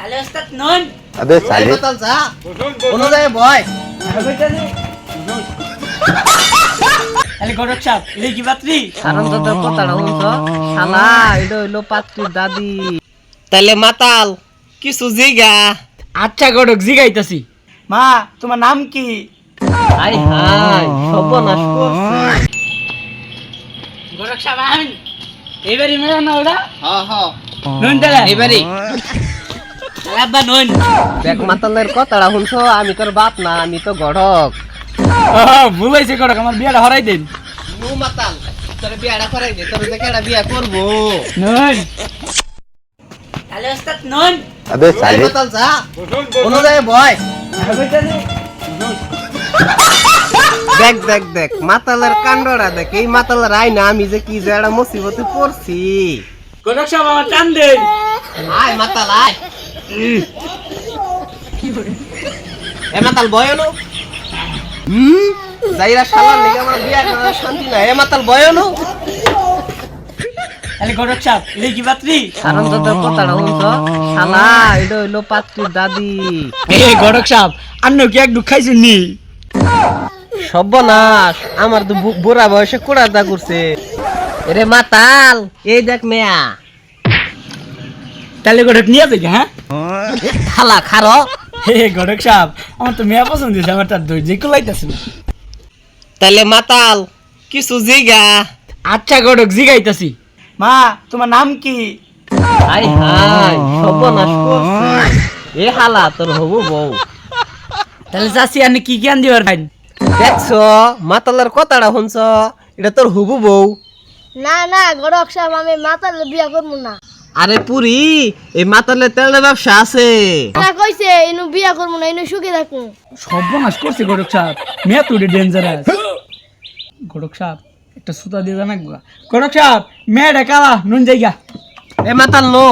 তাহলে ওস্তাদ নন अबे साले মাতাল যা কোন যায় ভয় তাহলে গরক সাপ এটা কি পাত্রী কারণ তো তোর কথাটা শুনছ শালা এটা হইলো পাত্রীর দাদি তাইলে মাতাল কিছু জিগা আচ্ছা গরক জিগাইতাছি মা তোমার নাম কি হাই হাই সর্বনাশ করছে গরক সাপ আইন এবারে মেরা না ওরা হ্যাঁ হ্যাঁ নন তাহলে এবারে তাহলে আব্বা নন দেখ মাতালের কথাটা শুনছ আমি তোর বাপ না আমি তো গড়ক ভুলাইছে গরক আমার বিয়াটা হরাই দেন নু মাতাল তোর বিয়াটা করাই দে তোর দেখে একটা বিয়া করবো নন তাহলে ওস্তাদ নন अबे साले মাতাল যা কোন যায় ভয় দেখ দেখ দেখ মাতালের কাণ্ডটা দেখ এই মাতালের আই না আমি যে কি যে একটা মুসিবতে পড়ছি গরক সাপ আমার টান দেন আয় মাতাল আয় এ মাতাল বয়নো যাইরা শালার লিগে আমার বিয়া করার শান্তি না এ মাতাল বয়নো তাহলে গরক সাপ এটা কি পাত্রী কারণ তো তোর কথাটা শুনছ শালা এটা হইলো পাত্রীর দাদি এ গরক সাপ আন্ন কি এক দুঃখ খাইছেন নি সর্বনাশ আমার তো বুড়া বয়সে কুড়াদা করছে এরে মাতাল এই দেখ মেয়া তাহলে গরক নিয়ে যাই হ্যাঁ খালা খারো হে গরক সাপ আমার তো মেয়া পছন্দ হয়েছে আমার তার ধৈর্য কুলাইতেছে না তাইলে মাতাল কিছু জিগা আচ্ছা গরক জিগাইতাছি মা তোমার নাম কি হাই হাই সর্বনাশ করছে এ হালা তোর হবু বউ তাহলে চাষি আপনি কি জ্ঞান দিবার ভাই দেখছো মাতালের কথাটা শুনছ এটা তোর হবু বউ না না গরক সাহেব আমি মাতালে বিয়া করবো না আরে পুরি এই মাতালের তেলের ব্যবসা আছে না কইছে ইনু বিয়া করবো না ইনু সুখে থাকুন সর্বনাশ করছে গরক সাপ মেয়া তো ডেঞ্জারাস গরক সাপ একটা সুতা দিয়ে জানা গরক সাপ মেয়েটা কালা নুন জায়গা এ মাতাল নো